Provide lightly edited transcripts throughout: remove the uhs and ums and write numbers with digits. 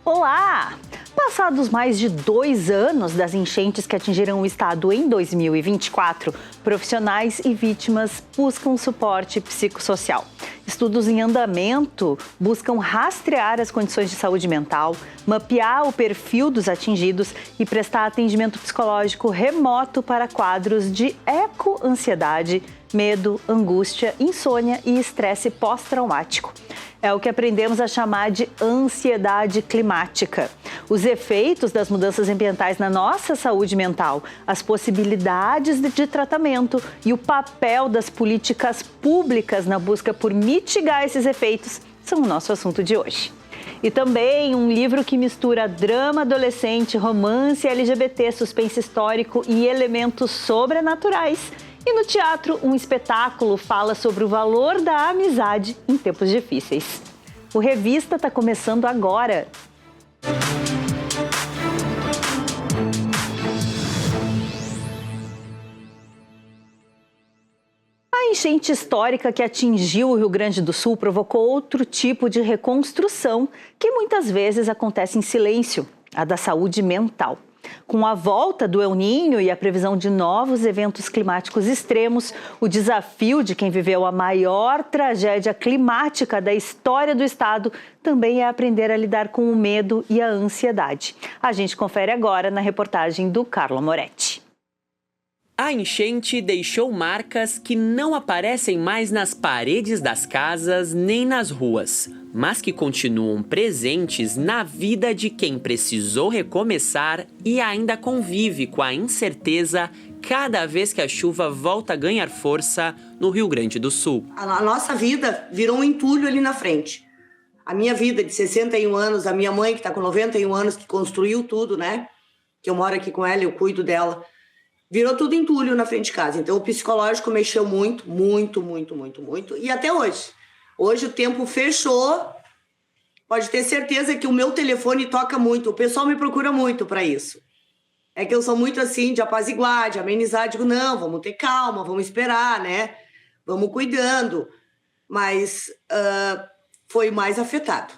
Olá! Passados mais de 2 anos das enchentes que atingiram o estado em 2024, profissionais e vítimas buscam suporte psicossocial. Estudos em andamento buscam rastrear as condições de saúde mental, mapear o perfil dos atingidos e prestar atendimento psicológico remoto para quadros de ecoansiedade, medo, angústia, insônia e estresse pós-traumático. É o que aprendemos a chamar de ansiedade climática. Os efeitos das mudanças ambientais na nossa saúde mental, as possibilidades de tratamento e o papel das políticas públicas na busca por mitigar esses efeitos são o nosso assunto de hoje. E também um livro que mistura drama adolescente, romance LGBT, suspense histórico e elementos sobrenaturais. E no teatro, um espetáculo fala sobre o valor da amizade em tempos difíceis. O Revista está começando agora. A enchente histórica que atingiu o Rio Grande do Sul provocou outro tipo de reconstrução que muitas vezes acontece em silêncio, a da saúde mental. Com a volta do El Niño e a previsão de novos eventos climáticos extremos, o desafio de quem viveu a maior tragédia climática da história do estado também é aprender a lidar com o medo e a ansiedade. A gente confere agora na reportagem do Carlo Moretti. A enchente deixou marcas que não aparecem mais nas paredes das casas nem nas ruas, mas que continuam presentes na vida de quem precisou recomeçar e ainda convive com a incerteza cada vez que a chuva volta a ganhar força no Rio Grande do Sul. A nossa vida virou um entulho ali na frente. A minha vida de 61 anos, a minha mãe que está com 91 anos, que construiu tudo, né? Que eu moro aqui com ela, eu cuido dela. Virou tudo entulho na frente de casa. Então, o psicológico mexeu muito. E até hoje. Hoje o tempo fechou. Pode ter certeza que o meu telefone toca muito. O pessoal me procura muito para isso. É que eu sou muito assim, de apaziguar, de amenizar. Digo, não, vamos ter calma, vamos esperar, né? Vamos cuidando. Mas foi mais afetado.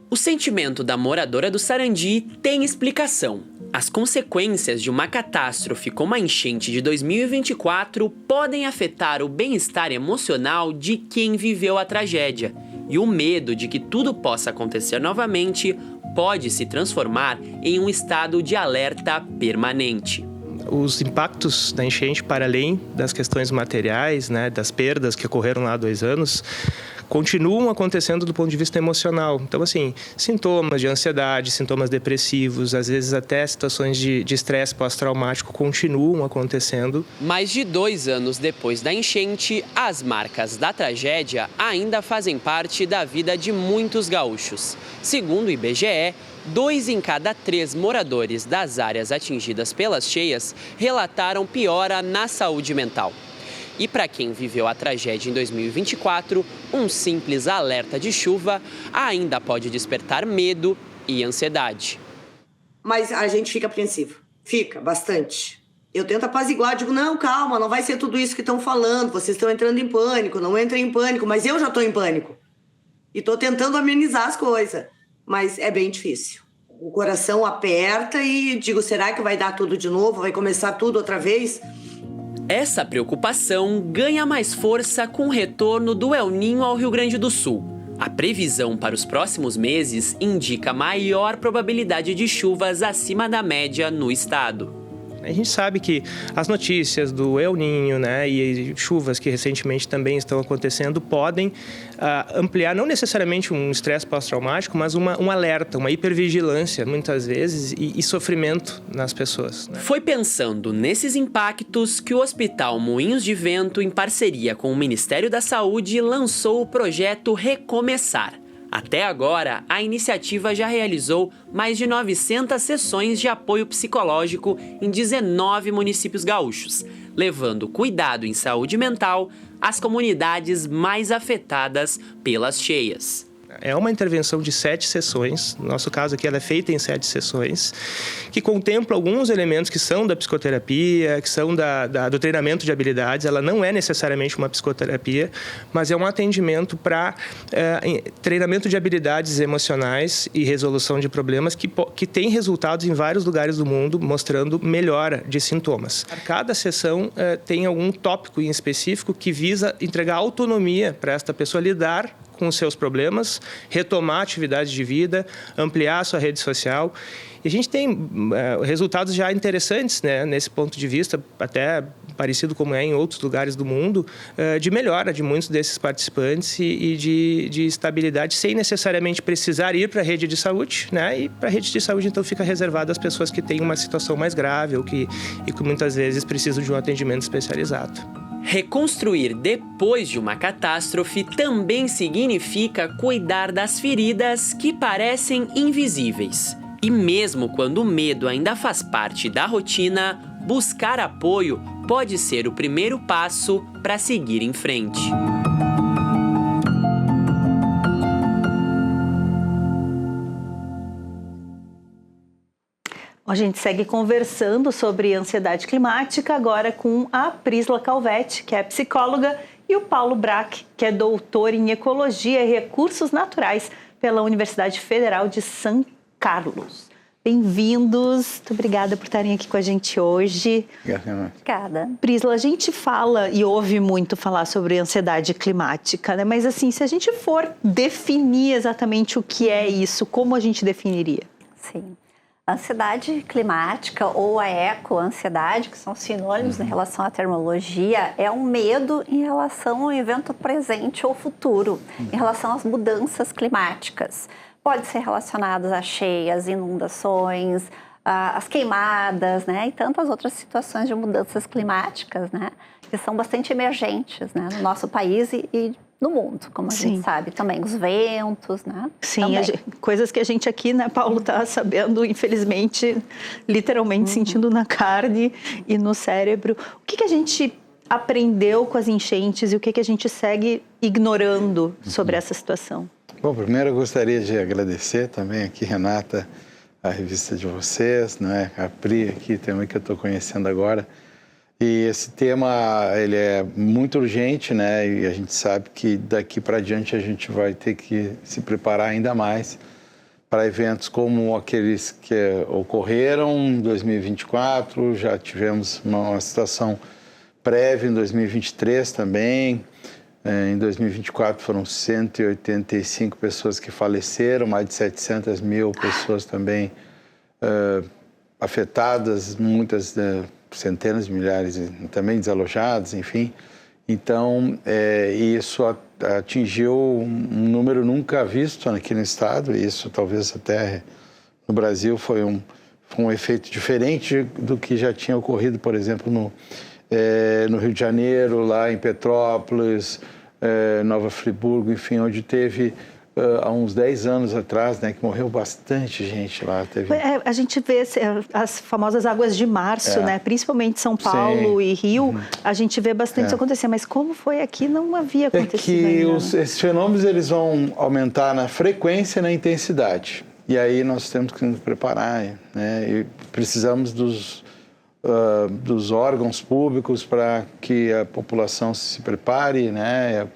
O sentimento da moradora do Sarandi tem explicação. As consequências de uma catástrofe como a enchente de 2024 podem afetar o bem-estar emocional de quem viveu a tragédia. E o medo de que tudo possa acontecer novamente pode se transformar em um estado de alerta permanente. Os impactos da enchente, para além das questões materiais, né, das perdas que ocorreram lá há 2 anos, continuam acontecendo do ponto de vista emocional. Então, assim, sintomas de ansiedade, sintomas depressivos, às vezes até situações de estresse pós-traumático continuam acontecendo. Mais de 2 anos depois da enchente, as marcas da tragédia ainda fazem parte da vida de muitos gaúchos. Segundo o IBGE, 2 em cada 3 moradores das áreas atingidas pelas cheias relataram piora na saúde mental. E para quem viveu a tragédia em 2024, um simples alerta de chuva ainda pode despertar medo e ansiedade. Mas a gente fica apreensivo. Fica, bastante. Eu tento apaziguar, digo, não, calma, não vai ser tudo isso que estão falando, vocês estão entrando em pânico, não entrem em pânico, mas eu já estou em pânico. E estou tentando amenizar as coisas, mas é bem difícil. O coração aperta e digo, será que vai dar tudo de novo? Vai começar tudo outra vez? Essa preocupação ganha mais força com o retorno do El Niño ao Rio Grande do Sul. A previsão para os próximos meses indica maior probabilidade de chuvas acima da média no estado. A gente sabe que as notícias do El Niño, né, e chuvas que recentemente também estão acontecendo podem ampliar não necessariamente um estresse pós-traumático, mas um alerta, uma hipervigilância, muitas vezes, e sofrimento nas pessoas, né? Foi pensando nesses impactos que o Hospital Moinhos de Vento, em parceria com o Ministério da Saúde, lançou o projeto Recomeçar. Até agora, a iniciativa já realizou mais de 900 sessões de apoio psicológico em 19 municípios gaúchos, levando cuidado em saúde mental às comunidades mais afetadas pelas cheias. É uma intervenção de 7 sessões, no nosso caso aqui ela é feita em 7 sessões, que contempla alguns elementos que são da psicoterapia, que são do treinamento de habilidades. Ela não é necessariamente uma psicoterapia, mas é um atendimento para treinamento de habilidades emocionais e resolução de problemas que tem resultados em vários lugares do mundo, mostrando melhora de sintomas. Cada sessão tem algum tópico em específico que visa entregar autonomia para esta pessoa lidar com os seus problemas, retomar a atividade de vida, ampliar a sua rede social. E a gente tem resultados já interessantes, né, nesse ponto de vista, até parecido como é em outros lugares do mundo, de melhora de muitos desses participantes e de estabilidade, sem necessariamente precisar ir para a rede de saúde, né? E para a rede de saúde, então, fica reservado às pessoas que têm uma situação mais grave ou que muitas vezes precisam de um atendimento especializado. Reconstruir depois de uma catástrofe também significa cuidar das feridas que parecem invisíveis. E mesmo quando o medo ainda faz parte da rotina, buscar apoio pode ser o primeiro passo para seguir em frente. A gente segue conversando sobre ansiedade climática agora com a Prisla Calvetti, que é psicóloga, e o Paulo Brack, que é doutor em Ecologia e Recursos Naturais pela Universidade Federal de São Carlos. Bem-vindos, muito obrigada por estarem aqui com a gente hoje. Obrigada. Prisla, a gente fala e ouve muito falar sobre ansiedade climática, né? Mas assim, se a gente for definir exatamente o que é isso, como a gente definiria? Sim. A ansiedade climática ou a ecoansiedade, que são sinônimos em relação à termologia, é um medo em relação ao evento presente ou futuro, em relação às mudanças climáticas. Pode ser relacionado às cheias, inundações, às queimadas, né? E tantas outras situações de mudanças climáticas, né? Que são bastante emergentes, né? No nosso país e no mundo, como a gente sabe também, os ventos, né? Sim, coisas que a gente aqui, né, Paulo, está sabendo, infelizmente, literalmente sentindo na carne e no cérebro. O que a gente aprendeu com as enchentes e o que a gente segue ignorando sobre essa situação? Bom, primeiro eu gostaria de agradecer também aqui, Renata, a revista de vocês, né? A Pri aqui também, que eu estou conhecendo agora. E esse tema, ele é muito urgente, né? E a gente sabe que daqui para diante a gente vai ter que se preparar ainda mais para eventos como aqueles que ocorreram em 2024, já tivemos uma situação prévia em 2023 também. Em 2024 foram 185 pessoas que faleceram, mais de 700 mil pessoas também afetadas, muitas centenas de milhares também desalojados, enfim. Então, isso atingiu um número nunca visto aqui no estado, e isso talvez até no Brasil foi um efeito diferente do que já tinha ocorrido, por exemplo, no Rio de Janeiro, lá em Petrópolis, Nova Friburgo, enfim, onde teve há uns 10 anos atrás, né, que morreu bastante gente lá. A gente vê as famosas águas de março, né, principalmente São Paulo e Rio, a gente vê bastante isso acontecer, mas como foi aqui, não havia acontecido ainda. Esses fenômenos eles vão aumentar na frequência e na intensidade. E aí nós temos que nos preparar, né, e precisamos dos órgãos públicos para que a população se prepare, né,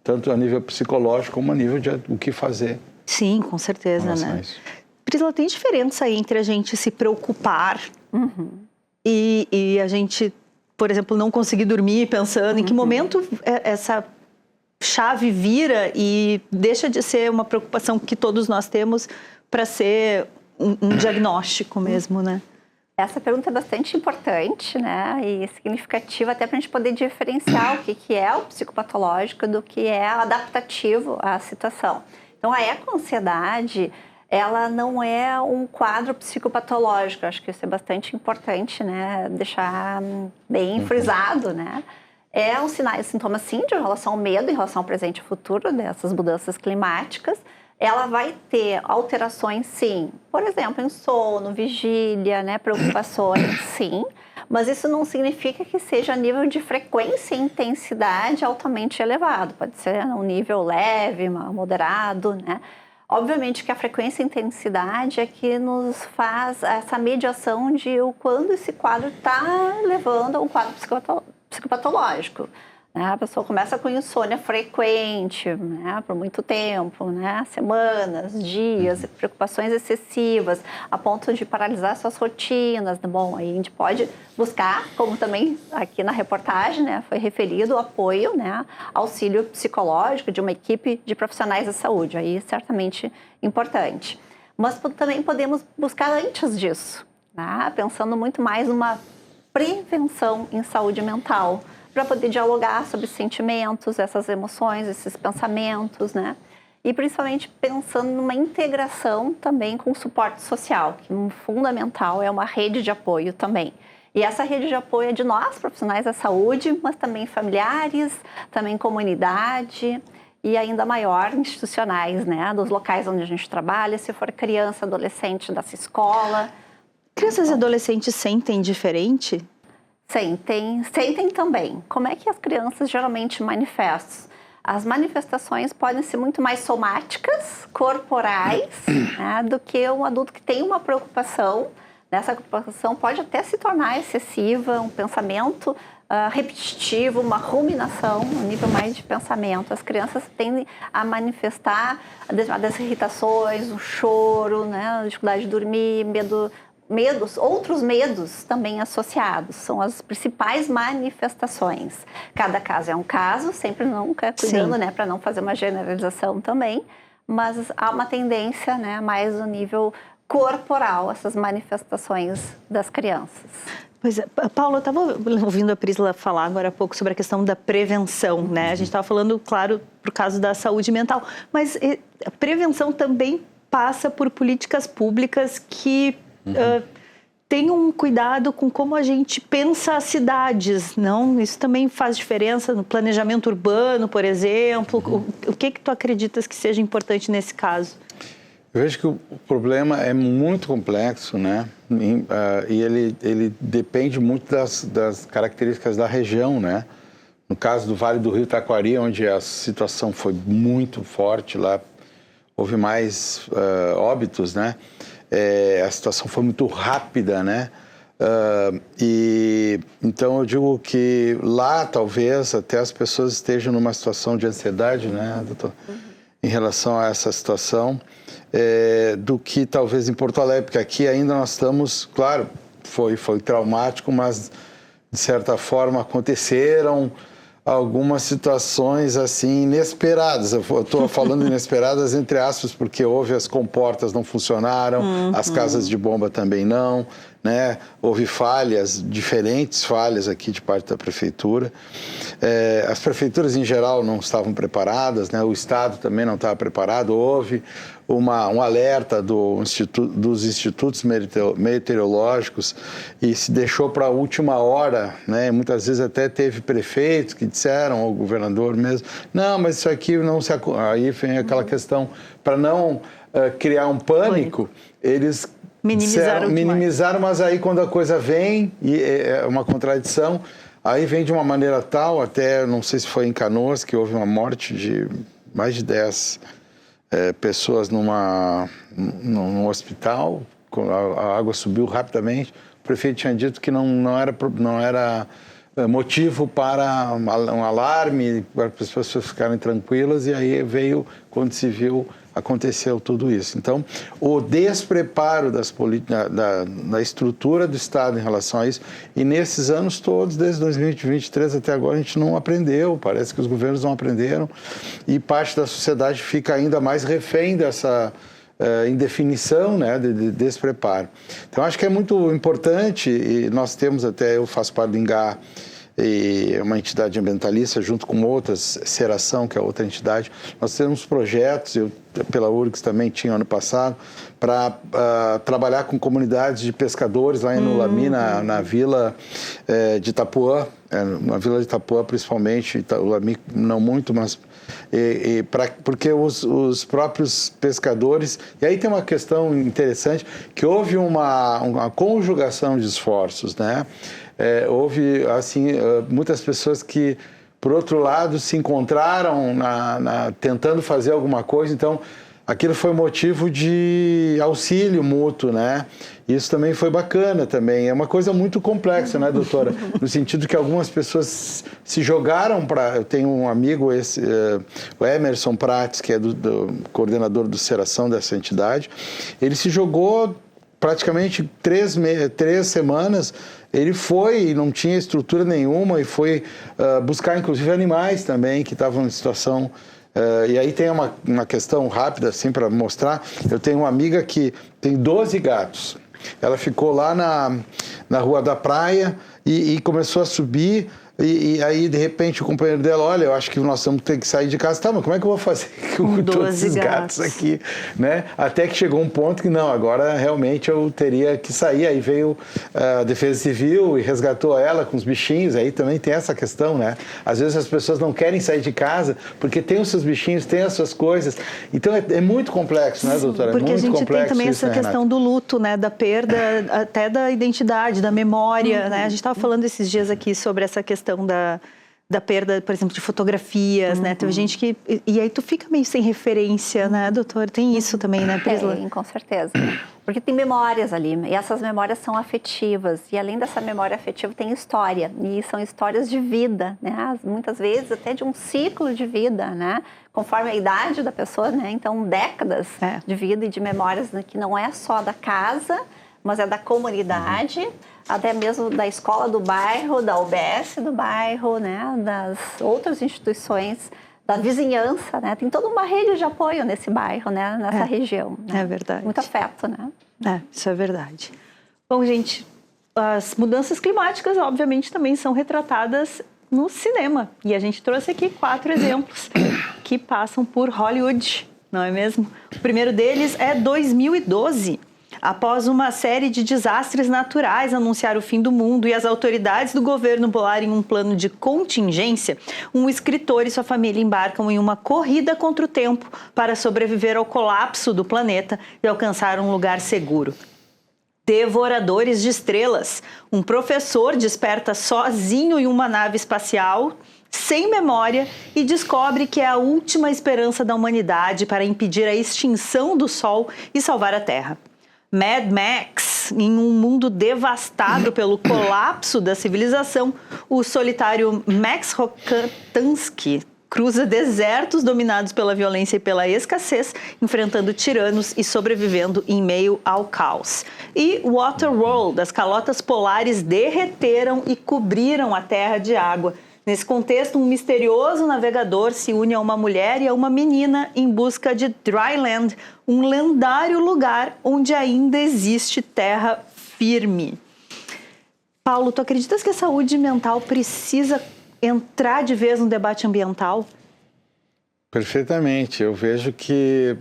tanto a nível psicológico como a nível de o que fazer. Sim, com certeza, né? Prisla, tem diferença entre a gente se preocupar e a gente, por exemplo, não conseguir dormir pensando em que momento essa chave vira e deixa de ser uma preocupação que todos nós temos para ser um diagnóstico mesmo, né? Essa pergunta é bastante importante, né, e significativa até para a gente poder diferenciar o que é o psicopatológico do que é adaptativo à situação. Então, a ecoansiedade, ela não é um quadro psicopatológico, acho que isso é bastante importante, né, deixar bem frisado, né. É um sintoma, sim, de relação ao medo, em relação ao presente e futuro dessas mudanças climáticas. Ela vai ter alterações, sim, por exemplo, em sono, vigília, né, preocupações, sim, Mas isso não significa que seja nível de frequência e intensidade altamente elevado. Pode ser um nível leve, moderado, né? Obviamente que a frequência e intensidade é que nos faz essa mediação de quando esse quadro está levando a um quadro psicopatológico. A pessoa começa com insônia frequente, né, por muito tempo, né, semanas, dias, preocupações excessivas, a ponto de paralisar suas rotinas. Bom, aí a gente pode buscar, como também aqui na reportagem, né, foi referido, o apoio, né, auxílio psicológico de uma equipe de profissionais da saúde. Aí certamente importante. Mas também podemos buscar antes disso, né, pensando muito mais numa prevenção em saúde mental, para poder dialogar sobre sentimentos, essas emoções, esses pensamentos, né? E principalmente pensando numa integração também com o suporte social, que fundamental é uma rede de apoio também. E essa rede de apoio é de nós, profissionais da saúde, mas também familiares, também comunidade e ainda maior, institucionais, né? Dos locais onde a gente trabalha, se for criança, adolescente dessa escola. Crianças e adolescentes sentem diferente? Sentem também. Como é que as crianças geralmente manifestam? As manifestações podem ser muito mais somáticas, corporais, né, do que um adulto que tem uma preocupação. Essa preocupação pode até se tornar excessiva, um pensamento repetitivo, uma ruminação, um nível mais de pensamento. As crianças tendem a manifestar determinadas irritações, o choro, né, a dificuldade de dormir, outros medos também associados, são as principais manifestações. Cada caso é um caso, sempre nunca cuidando, né, para não fazer uma generalização também, mas há uma tendência, né, mais no nível corporal, essas manifestações das crianças. Pois é, Paula, eu estava ouvindo a Priscila falar agora há pouco sobre a questão da prevenção, né? A gente estava falando, claro, por causa da saúde mental, mas a prevenção também passa por políticas públicas que tenham um cuidado com como a gente pensa as cidades, não? Isso também faz diferença no planejamento urbano, por exemplo. O que tu acreditas que seja importante nesse caso? Eu vejo que o problema é muito complexo, né? E ele depende muito das características da região, né? No caso do Vale do Rio Taquari, onde a situação foi muito forte lá, houve mais óbitos, né? A situação foi muito rápida, né? Então eu digo que lá talvez até as pessoas estejam numa situação de ansiedade, né, doutor? Em relação a essa situação, do que talvez em Porto Alegre, porque aqui ainda nós estamos, claro, foi traumático, mas de certa forma aconteceram algumas situações assim inesperadas. Eu estou falando inesperadas entre aspas, porque houve as comportas não funcionaram, as casas de bomba também não, né? Houve diferentes falhas aqui de parte da prefeitura. As prefeituras em geral não estavam preparadas, né? O Estado também não estava preparado. Houve um alerta dos institutos meteorológicos e se deixou para a última hora, né? Muitas vezes até teve prefeitos que disseram ao governador mesmo, não, mas isso aqui não se... Aí vem aquela questão, para não criar um pânico, eles minimizaram, mas aí quando a coisa vem, e é uma contradição, aí vem de uma maneira tal, até não sei se foi em Canoas, que houve uma morte de mais de 10 pessoas num hospital, a água subiu rapidamente, o prefeito tinha dito que não era motivo para um alarme, para as pessoas ficarem tranquilas, e aí veio, quando se viu, aconteceu tudo isso. Então, o despreparo da estrutura do Estado em relação a isso, e nesses anos todos, desde 2023 até agora, a gente não aprendeu, parece que os governos não aprenderam, e parte da sociedade fica ainda mais refém dessa indefinição, né, de despreparo. Então, acho que é muito importante, e nós temos até, eu faço parte do INGAR, e uma entidade ambientalista, junto com outras, Seração, que é outra entidade, nós temos projetos, eu pela URGS também tinha ano passado, para trabalhar com comunidades de pescadores lá em Ulami, na vila de Itapuã, na vila de Itapuã principalmente, Ulami não muito, mas porque os próprios pescadores... E aí tem uma questão interessante, que houve uma conjugação de esforços, né? Houve, assim, muitas pessoas que, por outro lado, se encontraram tentando fazer alguma coisa, então aquilo foi motivo de auxílio mútuo, né? Isso também foi bacana também. É uma coisa muito complexa, né, doutora? No sentido que algumas pessoas se jogaram para... Eu tenho um amigo, o Emerson Prates, que é do coordenador do Seração dessa entidade. Ele se jogou praticamente 3 semanas. Ele foi e não tinha estrutura nenhuma e foi buscar, inclusive, animais também que estavam em situação... e aí tem uma questão rápida, assim, para mostrar. Eu tenho uma amiga que tem 12 gatos. Ela ficou lá na Rua da Praia e começou a subir. E aí, de repente, o companheiro dela, olha, eu acho que nós vamos ter que sair de casa. Tá, mas como é que eu vou fazer com todos esses gatos aqui, né? Até que chegou um ponto que, não, agora realmente eu teria que sair. Aí veio a Defesa Civil e resgatou ela com os bichinhos. Aí também tem essa questão, né? Às vezes as pessoas não querem sair de casa porque tem os seus bichinhos, tem as suas coisas. Então é muito complexo, né, doutora? Porque muito a gente tem também isso, essa questão do luto, né? Da perda até da identidade, da memória, né? A gente estava falando esses dias aqui sobre essa questão da perda, por exemplo, de fotografias, né? Teve gente que... E aí tu fica meio sem referência, né, doutor? Tem isso também, né, Prisla? Tem, com certeza. Porque tem memórias ali, e essas memórias são afetivas. E além dessa memória afetiva, tem história. E são histórias de vida, né? Muitas vezes até de um ciclo de vida, né? Conforme a idade da pessoa, né? Então, décadas de vida e de memórias, né? Que não é só da casa, mas é da comunidade, até mesmo da escola do bairro, da UBS do bairro, né, das outras instituições, da vizinhança, né? Tem toda uma rede de apoio nesse bairro, né, nessa região. Né? É verdade. Muito afeto, né? Isso é verdade. Bom, gente, as mudanças climáticas, obviamente, também são retratadas no cinema. E a gente trouxe aqui 4 exemplos que passam por Hollywood, não é mesmo? O primeiro deles é 2012. Após uma série de desastres naturais anunciar o fim do mundo e as autoridades do governo bolarem um plano de contingência, um escritor e sua família embarcam em uma corrida contra o tempo para sobreviver ao colapso do planeta e alcançar um lugar seguro. Devoradores de Estrelas. Um professor desperta sozinho em uma nave espacial, sem memória, e descobre que é a última esperança da humanidade para impedir a extinção do Sol e salvar a Terra. Mad Max, em um mundo devastado pelo colapso da civilização, o solitário Max Rokatansky cruza desertos dominados pela violência e pela escassez, enfrentando tiranos e sobrevivendo em meio ao caos. E Waterworld, as calotas polares derreteram e cobriram a Terra de água. Nesse contexto, um misterioso navegador se une a uma mulher e a uma menina em busca de Dryland, um lendário lugar onde ainda existe terra firme. Paulo, tu acreditas que a saúde mental precisa entrar de vez no debate ambiental? Perfeitamente. Eu vejo que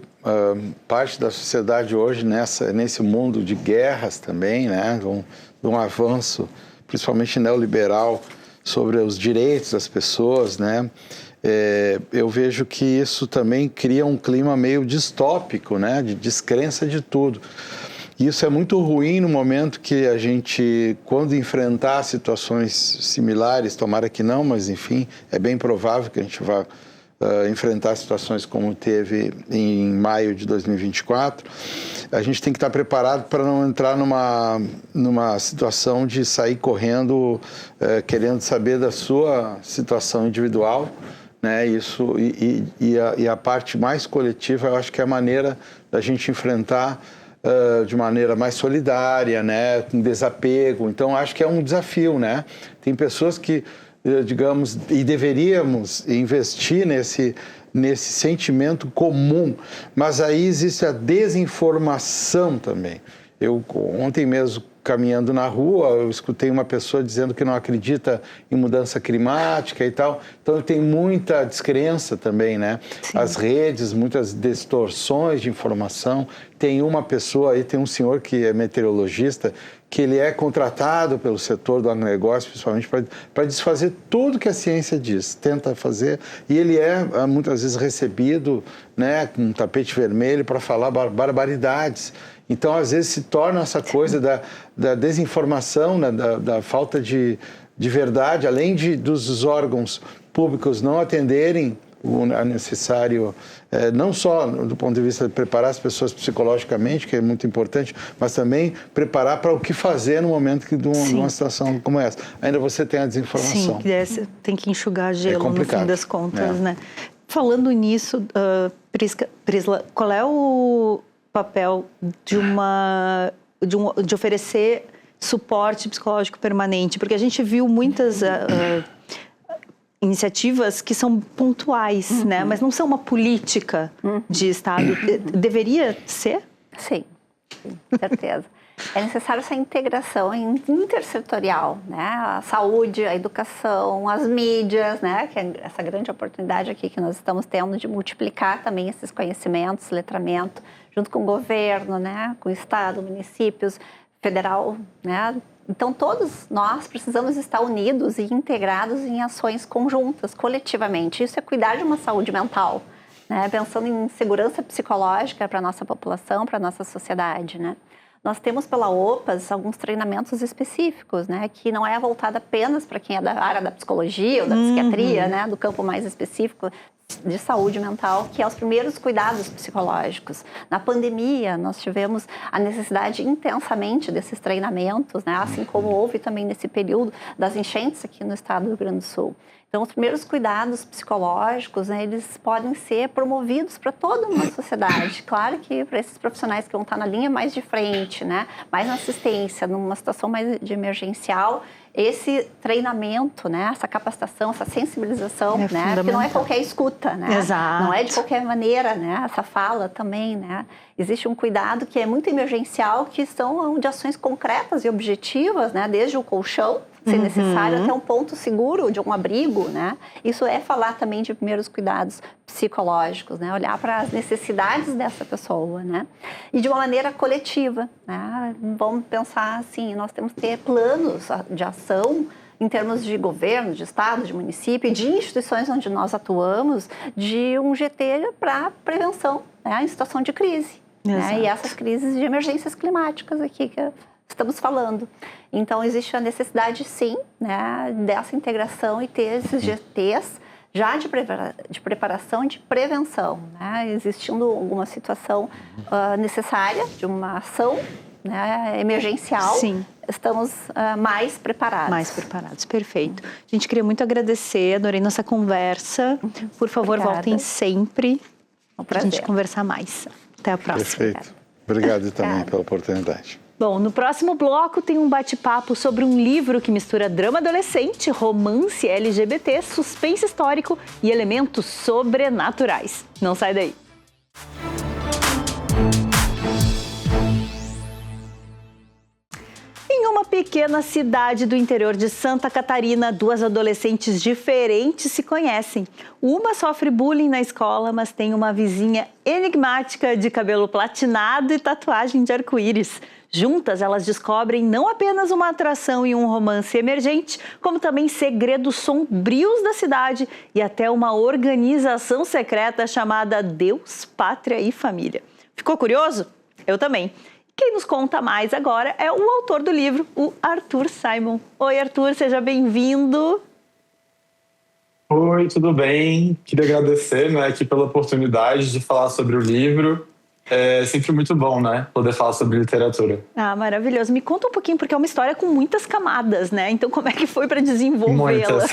parte da sociedade hoje, nesse mundo de guerras também, né, de um avanço, principalmente neoliberal, sobre os direitos das pessoas, né? Eu vejo que isso também cria um clima meio distópico, né? De descrença de tudo. E isso é muito ruim no momento que a gente, quando enfrentar situações similares, tomara que não, mas enfim, é bem provável que a gente vá enfrentar situações como teve em maio de 2024, a gente tem que estar preparado para não entrar numa situação de sair correndo, querendo saber da sua situação individual, né? Isso, e a parte mais coletiva, eu acho que é a maneira da gente enfrentar de maneira mais solidária, né? Com desapego. Então, acho que é um desafio, né? Tem pessoas que, digamos, e deveríamos investir nesse sentimento comum, mas aí existe a desinformação também. Eu ontem mesmo caminhando na rua, eu escutei uma pessoa dizendo que não acredita em mudança climática e tal. Então, tem muita descrença também, né? Sim. As redes, muitas distorções de informação. Tem uma pessoa aí, tem um senhor que é meteorologista, que ele é contratado pelo setor do agronegócio, principalmente, para desfazer tudo que a ciência diz, tenta fazer. E ele é, muitas vezes, recebido, né, com um tapete vermelho para falar barbaridades. Então, às vezes, se torna essa coisa da desinformação, né, da falta de verdade, além dos órgãos públicos não atenderem o necessário, não só do ponto de vista de preparar as pessoas psicologicamente, que é muito importante, mas também preparar para o que fazer no momento de uma situação como essa. Ainda você tem a desinformação. Sim, tem que enxugar gelo no fim das contas, né? Falando nisso, Prisla, qual é o papel de oferecer suporte psicológico permanente? Porque a gente viu muitas iniciativas que são pontuais, né? Mas não são uma política de Estado. Deveria ser? Sim, com certeza. É necessário essa integração intersetorial, né? A saúde, a educação, as mídias, né? Que é essa grande oportunidade aqui que nós estamos tendo de multiplicar também esses conhecimentos, letramento, junto com o governo, né? Com o Estado, municípios, federal, né? Então, todos nós precisamos estar unidos e integrados em ações conjuntas, coletivamente. Isso é cuidar de uma saúde mental, né? Pensando em segurança psicológica para a nossa população, para a nossa sociedade, né? Nós temos pela OPAS alguns treinamentos específicos, né? Que não é voltado apenas para quem é da área da psicologia ou da psiquiatria, né? Do campo mais específico de saúde mental, que é os primeiros cuidados psicológicos. Na pandemia, nós tivemos a necessidade intensamente desses treinamentos, né? Assim como houve também nesse período das enchentes aqui no estado do Rio Grande do Sul. Então, os primeiros cuidados psicológicos, né, eles podem ser promovidos para toda uma sociedade. Claro que para esses profissionais que vão estar na linha mais de frente, né, mais na assistência, numa situação mais de emergencial, esse treinamento, né, essa capacitação, essa sensibilização, né, porque não é qualquer escuta, né? Exato. Não é de qualquer maneira, né, essa fala também, né? Existe um cuidado que é muito emergencial, que são de ações concretas e objetivas, né, desde o colchão, se necessário, até um ponto seguro de um abrigo, né? Isso é falar também de primeiros cuidados psicológicos, né? Olhar para as necessidades dessa pessoa, né? E de uma maneira coletiva, né? Vamos pensar assim, nós temos que ter planos de ação em termos de governo, de estado, de município e de instituições onde nós atuamos, de um GT para prevenção, né? Em situação de crise, né? E essas crises de emergências climáticas aqui que estamos falando. Então, existe a necessidade, sim, né, dessa integração e ter esses GTs já de preparação e de prevenção, né? Existindo alguma situação necessária de uma ação, né, emergencial, sim, estamos mais preparados. Mais preparados, perfeito. A gente queria muito agradecer, adorei nossa conversa. Por favor, Obrigada. Voltem sempre para a gente prazer. conversar mais. Até a próxima. Perfeito. Obrigado também pela oportunidade. Bom, no próximo bloco tem um bate-papo sobre um livro que mistura drama adolescente, romance LGBT, suspense histórico e elementos sobrenaturais. Não sai daí. Em uma pequena cidade do interior de Santa Catarina, duas adolescentes diferentes se conhecem. Uma sofre bullying na escola, mas tem uma vizinha enigmática de cabelo platinado e tatuagem de arco-íris. Juntas, elas descobrem não apenas uma atração e um romance emergente, como também segredos sombrios da cidade e até uma organização secreta chamada Deus, Pátria e Família. Ficou curioso? Eu também. Quem nos conta mais agora é o autor do livro, o Arthur Simon. Oi, Arthur, seja bem-vindo. Oi, tudo bem? Queria agradecer, né, aqui pela oportunidade de falar sobre o livro. É sempre muito bom, né, poder falar sobre literatura. Ah, maravilhoso. Me conta um pouquinho, porque é uma história com muitas camadas, né? Então, como é que foi para desenvolvê-la? Muitas.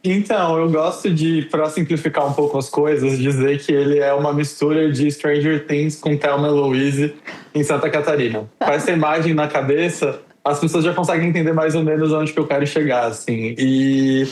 Então, eu gosto de, para simplificar um pouco as coisas, dizer que ele é uma mistura de Stranger Things com Thelma e Louise em Santa Catarina. Com essa imagem na cabeça, as pessoas já conseguem entender mais ou menos onde que eu quero chegar, assim. E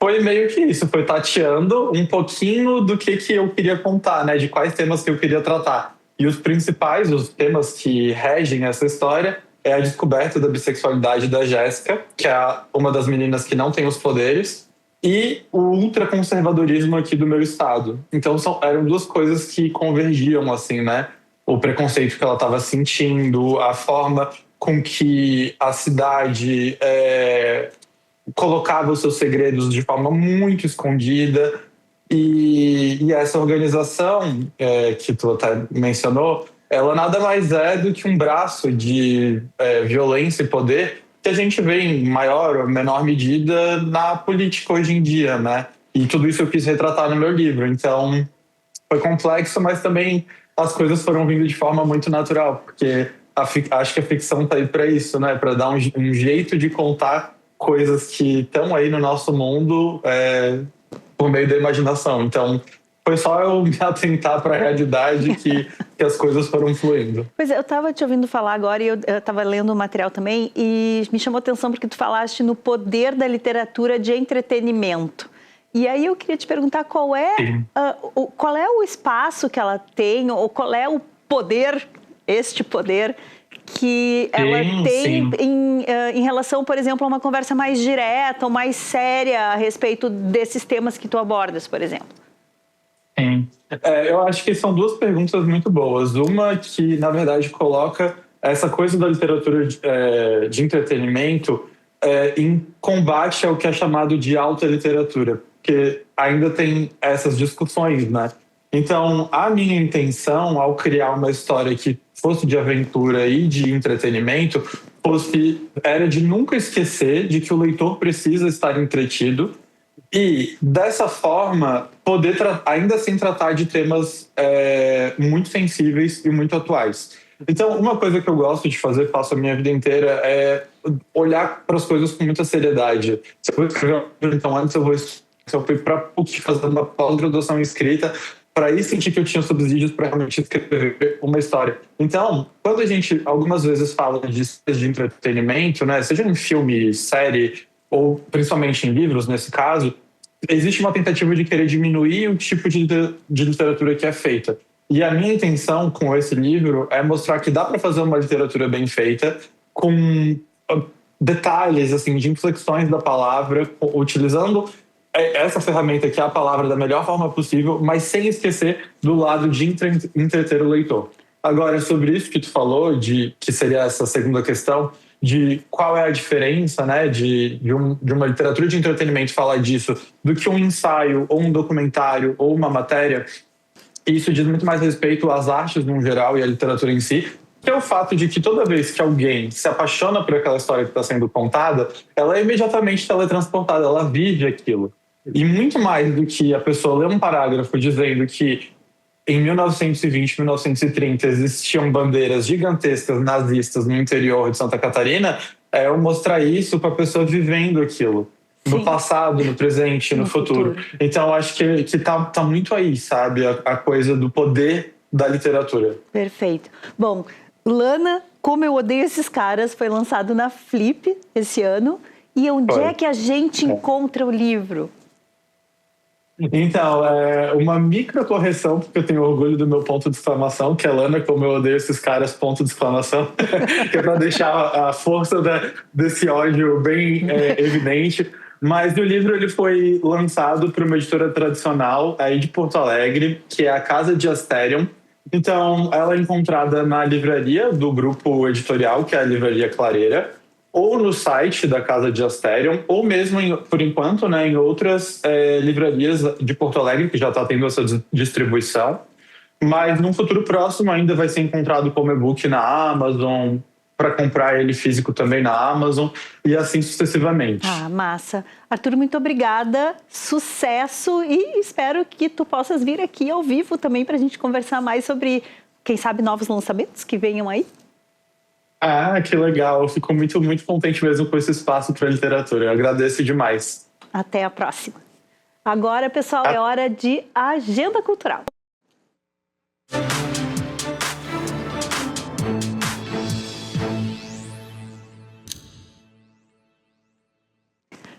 foi meio que isso, foi tateando um pouquinho do que eu queria contar, né? De quais temas que eu queria tratar. E os temas que regem essa história é a descoberta da bissexualidade da Jéssica, que é uma das meninas que não tem os poderes, e o ultraconservadorismo aqui do meu estado. Então eram duas coisas que convergiam, assim, né? O preconceito que ela estava sentindo, a forma com que a cidade colocava os seus segredos de forma muito escondida. E essa organização que tu até mencionou, ela nada mais é do que um braço de violência e poder que a gente vê em maior ou menor medida na política hoje em dia, né? E tudo isso eu quis retratar no meu livro. Então, foi complexo, mas também as coisas foram vindo de forma muito natural, porque acho que a ficção tá aí para isso, né? Para dar um jeito de contar coisas que estão aí no nosso mundo por meio da imaginação. Então, foi só eu me atentar para a realidade que as coisas foram fluindo. Pois é, eu estava te ouvindo falar agora e eu estava lendo o material também e me chamou a atenção porque tu falaste no poder da literatura de entretenimento. E aí eu queria te perguntar qual é o espaço que ela tem ou qual é o poder, este poder que ela tem em relação, por exemplo, a uma conversa mais direta ou mais séria a respeito desses temas que tu abordas, por exemplo. Sim. Eu acho que são duas perguntas muito boas. Uma que, na verdade, coloca essa coisa da literatura de entretenimento em combate ao que é chamado de alta literatura, porque ainda tem essas discussões, né? Então, a minha intenção ao criar uma história que fosse de aventura e de entretenimento era de nunca esquecer de que o leitor precisa estar entretido e, dessa forma, poder ainda assim tratar de temas muito sensíveis e muito atuais. Então, uma coisa que eu gosto de fazer, faço a minha vida inteira, é olhar para as coisas com muita seriedade. Se eu vou escrever, então antes eu fui para PUC fazer uma pós-graduação em escrita, para aí sentir que eu tinha subsídios para realmente escrever uma história. Então, quando a gente algumas vezes fala de entretenimento, né, seja em filme, série, ou principalmente em livros, nesse caso, existe uma tentativa de querer diminuir o tipo de literatura que é feita. E a minha intenção com esse livro é mostrar que dá para fazer uma literatura bem feita, com detalhes assim, de inflexões da palavra, utilizando essa ferramenta que é a palavra da melhor forma possível, mas sem esquecer do lado de entreter o leitor. Agora, sobre isso que tu falou, que seria essa segunda questão, de qual é a diferença, né, de uma literatura de entretenimento falar disso do que um ensaio, ou um documentário, ou uma matéria, isso diz muito mais respeito às artes no geral e à literatura em si, que é o fato de que toda vez que alguém se apaixona por aquela história que está sendo contada, ela é imediatamente teletransportada, ela vive aquilo. E muito mais do que a pessoa ler um parágrafo dizendo que em 1920, 1930 existiam bandeiras gigantescas nazistas no interior de Santa Catarina, é eu mostrar isso para a pessoa vivendo aquilo. No Sim. passado, no presente, no futuro. Então, acho que tá muito aí, sabe? A coisa do poder da literatura. Perfeito. Bom, Lana, Como Eu Odeio Esses Caras, foi lançado na Flip esse ano. E onde é que a gente encontra o livro? Então, uma micro correção, porque eu tenho orgulho do meu ponto de exclamação, que é Lana, Como Eu Odeio Esses Caras, ponto de exclamação, que é para deixar a força desse ódio bem evidente. Mas o livro ele foi lançado por uma editora tradicional aí de Porto Alegre, que é a Casa de Asterion. Então, ela é encontrada na livraria do grupo editorial, que é a Livraria Clareira, ou no site da Casa de Asterion, ou mesmo, por enquanto, né, em outras livrarias de Porto Alegre, que já está tendo essa distribuição. Mas, num futuro próximo, ainda vai ser encontrado como e-book na Amazon, para comprar ele físico também na Amazon, e assim sucessivamente. Ah, massa. Arthur, muito obrigada, sucesso, e espero que tu possas vir aqui ao vivo também para a gente conversar mais sobre, quem sabe, novos lançamentos que venham aí. Ah, que legal. Eu fico muito, muito contente mesmo com esse espaço para a literatura. Eu agradeço demais. Até a próxima. Agora, pessoal, é hora de Agenda Cultural.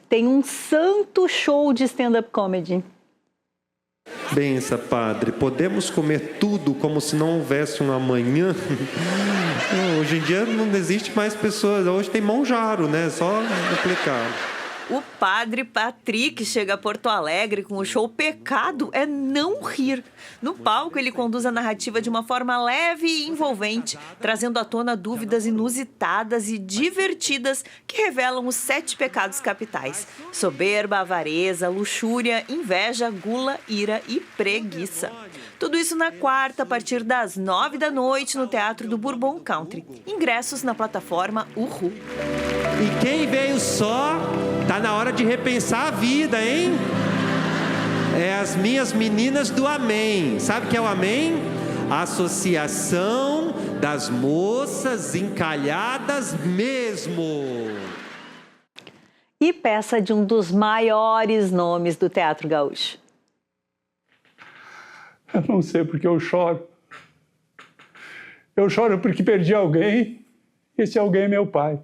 Tem um santo show de stand-up comedy. Bença, padre, podemos comer tudo como se não houvesse um amanhã? Hoje em dia não existe mais pessoas, hoje tem Monjaro, né? Só aplicar. O padre Patrick chega a Porto Alegre com o show Pecado é Não Rir. No palco, ele conduz a narrativa de uma forma leve e envolvente, trazendo à tona dúvidas inusitadas e divertidas que revelam os 7 pecados capitais: soberba, avareza, luxúria, inveja, gula, ira e preguiça. Tudo isso na quarta, a partir das 9 da noite, no Teatro do Bourbon Country. Ingressos na plataforma Uhu. E quem veio só, tá na hora de repensar a vida, hein? É as minhas meninas do Amém. Sabe o que é o Amém? Associação das Moças Encalhadas Mesmo. E peça de um dos maiores nomes do teatro gaúcho. Eu não sei porque eu choro. Eu choro porque perdi alguém. Esse alguém é meu pai.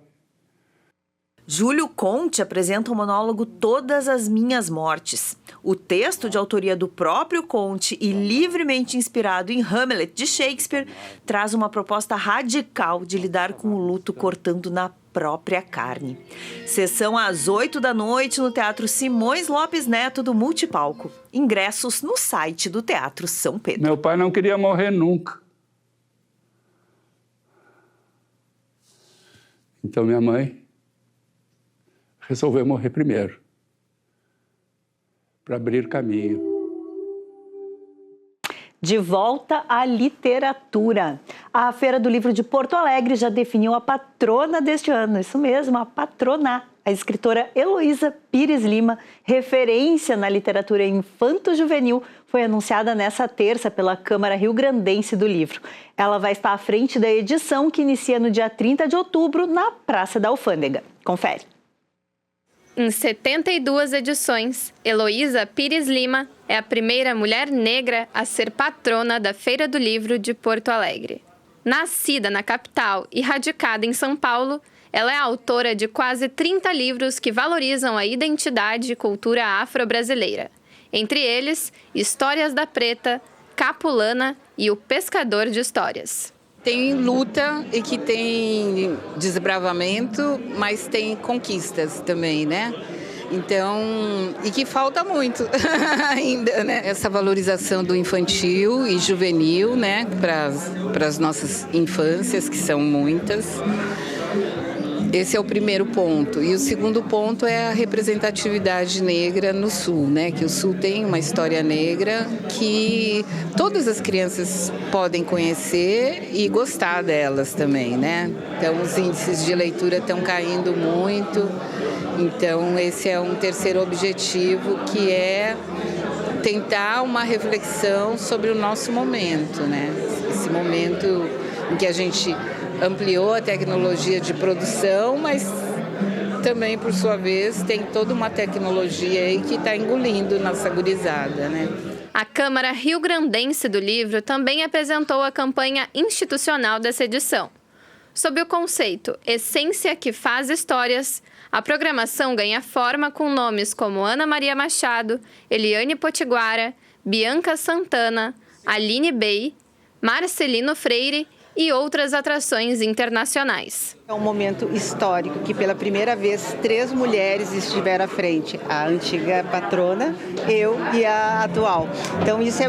Júlio Conte apresenta o monólogo Todas as Minhas Mortes. O texto, de autoria do próprio Conte e livremente inspirado em Hamlet de Shakespeare, traz uma proposta radical de lidar com o luto cortando na própria carne. Sessão às 8 da noite no Teatro Simões Lopes Neto do Multipalco. Ingressos no site do Teatro São Pedro. Meu pai não queria morrer nunca. Então minha mãe resolveu morrer primeiro, para abrir caminho. De volta à literatura. A Feira do Livro de Porto Alegre já definiu a patrona deste ano. Isso mesmo, a patroná. A escritora Heloísa Pires Lima, referência na literatura infanto-juvenil, foi anunciada nessa terça pela Câmara Rio-Grandense do Livro. Ela vai estar à frente da edição que inicia no dia 30 de outubro na Praça da Alfândega. Confere. Em 72 edições, Heloísa Pires Lima é a primeira mulher negra a ser patrona da Feira do Livro de Porto Alegre. Nascida na capital e radicada em São Paulo, ela é autora de quase 30 livros que valorizam a identidade e cultura afro-brasileira. Entre eles, Histórias da Preta, Capulana e O Pescador de Histórias. Tem luta e que tem desbravamento, mas tem conquistas também, né? Então, e que falta muito ainda, né? Essa valorização do infantil e juvenil, né? Para as nossas infâncias, que são muitas. Esse é o primeiro ponto. E o segundo ponto é a representatividade negra no Sul, né? Que o Sul tem uma história negra que todas as crianças podem conhecer e gostar delas também, né? Então, os índices de leitura estão caindo muito. Então, esse é um terceiro objetivo, que é tentar uma reflexão sobre o nosso momento, né? Esse momento em que a gente ampliou a tecnologia de produção, mas também, por sua vez, tem toda uma tecnologia aí que está engolindo nossa gurizada, né? A Câmara Rio-Grandense do Livro também apresentou a campanha institucional dessa edição. Sob o conceito Essência que faz Histórias, a programação ganha forma com nomes como Ana Maria Machado, Eliane Potiguara, Bianca Santana, Aline Bey, Marcelino Freire e outras atrações internacionais. É um momento histórico que pela primeira vez 3 mulheres estiveram à frente, a antiga patrona, eu e a atual. Então isso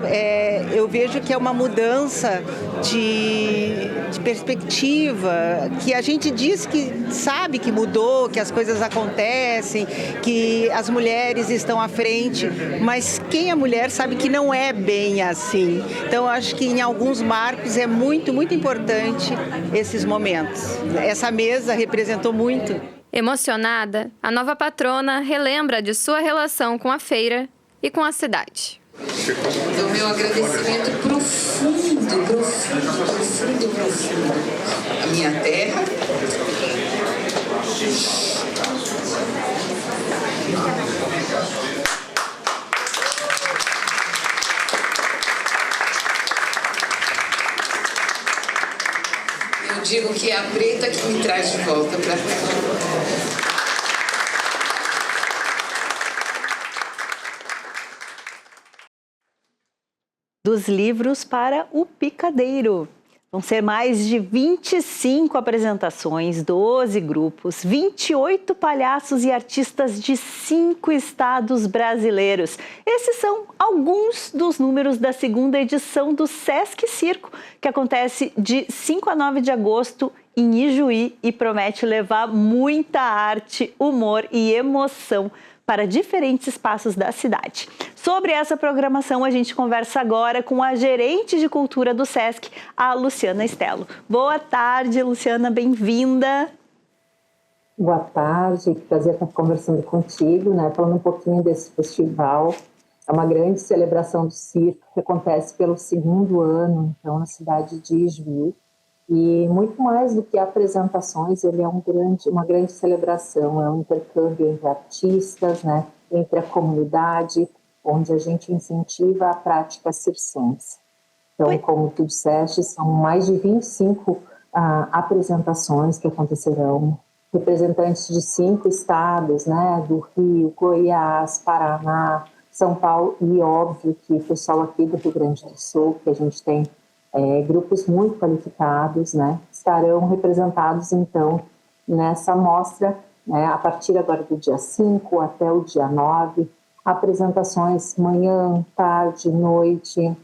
eu vejo que é uma mudança de perspectiva, que a gente diz que sabe que mudou, que as coisas acontecem, que as mulheres estão à frente, mas quem é mulher sabe que não é bem assim. Então eu acho que em alguns marcos é muito, muito importante esses momentos. Essa mesa representou muito. Emocionada, a nova patrona relembra de sua relação com a feira e com a cidade. Então, meu agradecimento profundo, profundo, profundo, profundo à minha terra. Eu digo que é a preta que me traz de volta para cá. dos livros para o Picadeiro. Vão ser mais de 25 apresentações, 12 grupos, 28 palhaços e artistas de 5 estados brasileiros. Esses são alguns dos números da segunda edição do Sesc Circo, que acontece de 5 a 9 de agosto em Ijuí e promete levar muita arte, humor e emoção para diferentes espaços da cidade. Sobre essa programação, a gente conversa agora com a gerente de cultura do Sesc, a Luciana Stelo. Boa tarde, Luciana, bem-vinda. Boa tarde, que prazer estar conversando contigo, né? Falando um pouquinho desse festival. É uma grande celebração do circo que acontece pelo 2º ano, então, na cidade de Ijuí. E muito mais do que apresentações, ele é uma grande celebração, é um intercâmbio entre artistas, né, entre a comunidade, onde a gente incentiva a prática circense. Então, como tu disseste, são mais de 25 apresentações que acontecerão, representantes de 5 estados, né, do Rio, Goiás, Paraná, São Paulo e, óbvio, que o pessoal aqui do Rio Grande do Sul, que a gente tem grupos muito qualificados, né, estarão representados, então, nessa mostra, né, a partir agora do dia 5 até o dia 9, apresentações manhã, tarde, noite,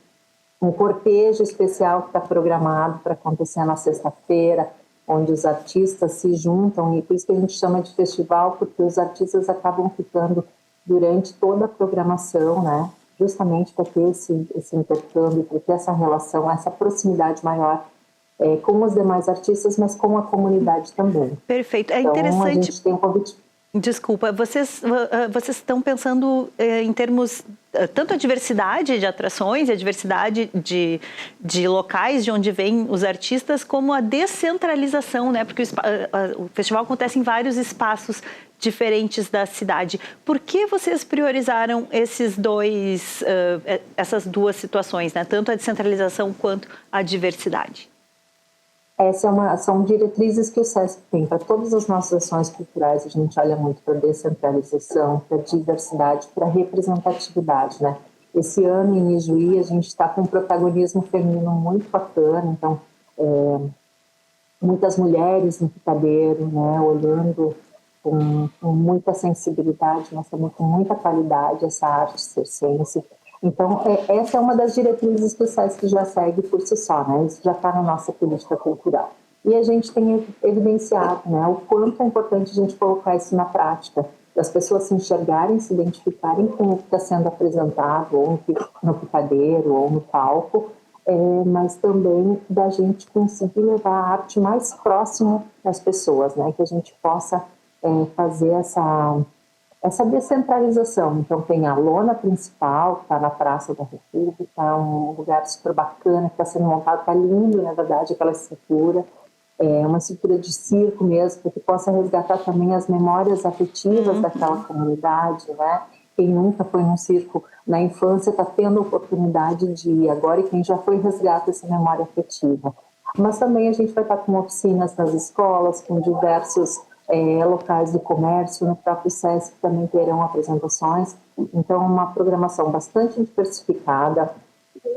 um cortejo especial que está programado para acontecer na sexta-feira, onde os artistas se juntam, e por isso que a gente chama de festival, porque os artistas acabam ficando durante toda a programação, né, justamente para ter esse intercâmbio, para ter essa relação, essa proximidade maior com os demais artistas, mas com a comunidade também. Perfeito. É então, interessante. A gente tem um convite. Desculpa, vocês estão pensando em termos tanto a diversidade de atrações, a diversidade de locais de onde vêm os artistas, como a descentralização, né? Porque o festival acontece em vários espaços diferentes da cidade. Por que vocês priorizaram essas duas situações, né? Tanto a descentralização quanto a diversidade? São diretrizes que o Sesc tem para todas as nossas ações culturais. A gente olha muito para a descentralização, para a diversidade, para a representatividade, né? Esse ano em Ijuí a gente está com um protagonismo feminino muito bacana, então muitas mulheres no picadeiro, né? Olhando com muita sensibilidade, mostrando com muita qualidade essa arte circense. Então, essa é uma das diretrizes que o Sesc já segue por si só, né? Isso já está na nossa política cultural. E a gente tem evidenciado, né, o quanto é importante a gente colocar isso na prática, das pessoas se enxergarem, se identificarem com o que está sendo apresentado, ou no picadeiro, ou no palco, mas também da gente conseguir levar a arte mais próximo das pessoas, né? Que a gente possa fazer essa descentralização. Então, tem a lona principal, que está na Praça da República, um lugar super bacana, que está sendo montado, está lindo, na verdade, aquela estrutura. É uma estrutura de circo mesmo, para que possa resgatar também as memórias afetivas daquela comunidade, né? Quem nunca foi num circo na infância está tendo a oportunidade de ir agora, e quem já foi resgata essa memória afetiva. Mas também a gente vai estar com oficinas nas escolas, com diversos locais do comércio, no próprio Sesc também terão apresentações. Então, uma programação bastante diversificada,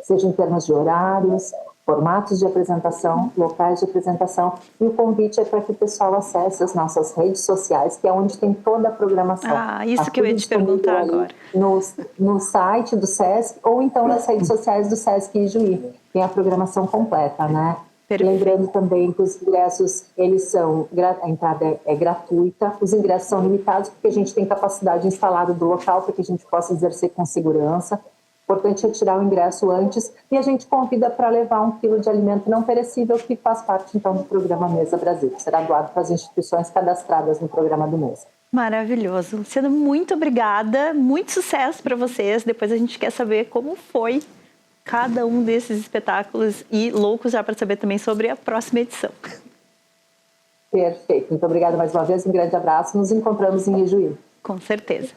seja em termos de horários, formatos de apresentação, locais de apresentação, e o convite é para que o pessoal acesse as nossas redes sociais, que é onde tem toda a programação. Isso que eu ia te perguntar agora. No site do Sesc, ou então nas redes sociais do Sesc Ijuí, tem a programação completa, né? Perfeito. Lembrando também que os ingressos, a entrada é gratuita, os ingressos são limitados porque a gente tem capacidade instalada do local para que a gente possa exercer com segurança. Importante é tirar o ingresso antes, e a gente convida para levar 1 quilo de alimento não perecível, que faz parte então do programa Mesa Brasil, que será doado para as instituições cadastradas no programa do Mesa. Maravilhoso. Luciana, muito obrigada, muito sucesso para vocês. Depois a gente quer saber como foi cada um desses espetáculos, e loucos já para saber também sobre a próxima edição. Perfeito. Muito obrigada mais uma vez, um grande abraço. Nos encontramos em Ijuí. Com certeza.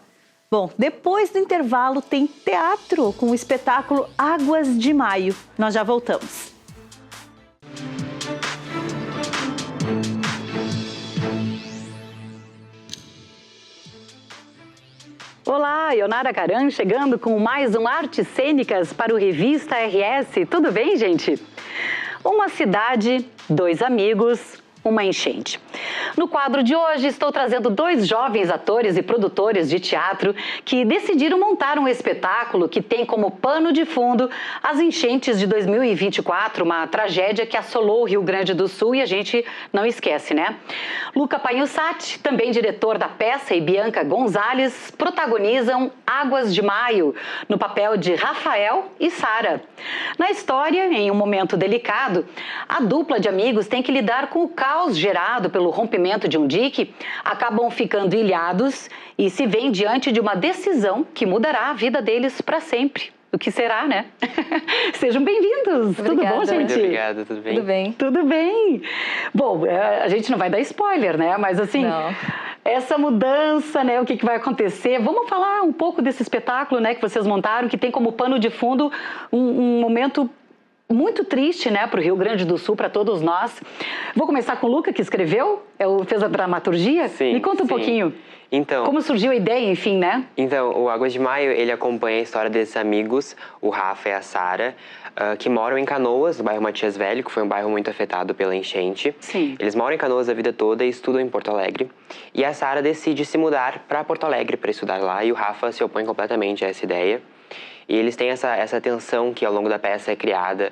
Bom, depois do intervalo tem teatro com o espetáculo Águas de Maio. Nós já voltamos. Olá, Ionara Caran chegando com mais um Artes Cênicas para o Revista RS. Tudo bem, gente? Uma cidade, 2 amigos, uma enchente. No quadro de hoje, estou trazendo 2 jovens atores e produtores de teatro que decidiram montar um espetáculo que tem como pano de fundo as enchentes de 2024, uma tragédia que assolou o Rio Grande do Sul e a gente não esquece, né? Luca Pagnusati, também diretor da peça, e Bianca Gonzalez protagonizam Águas de Maio, no papel de Rafael e Sara. Na história, em um momento delicado, a dupla de amigos tem que lidar com o caos gerado pelo rompimento de um dique, acabam ficando ilhados e se veem diante de uma decisão que mudará a vida deles para sempre. O que será, né? Sejam bem-vindos. Tudo bom, gente? Muito obrigado, tudo bem? Tudo bem. Tudo bem. Bom, a gente não vai dar spoiler, né? Mas assim, essa mudança, né? O que vai acontecer? Vamos falar um pouco desse espetáculo, né? Que vocês montaram, que tem como pano de fundo um momento muito triste, né, para o Rio Grande do Sul, para todos nós. Vou começar com o Luca, que escreveu, fez a dramaturgia. Sim, Me conta um pouquinho. Então, como surgiu a ideia, enfim, né? Então, o Águas de Maio, ele acompanha a história desses amigos, o Rafa e a Sara, que moram em Canoas, no bairro Matias Velho, que foi um bairro muito afetado pela enchente. Sim. Eles moram em Canoas a vida toda e estudam em Porto Alegre. E a Sara decide se mudar para Porto Alegre para estudar lá, e o Rafa se opõe completamente a essa ideia. E eles têm essa tensão que ao longo da peça é criada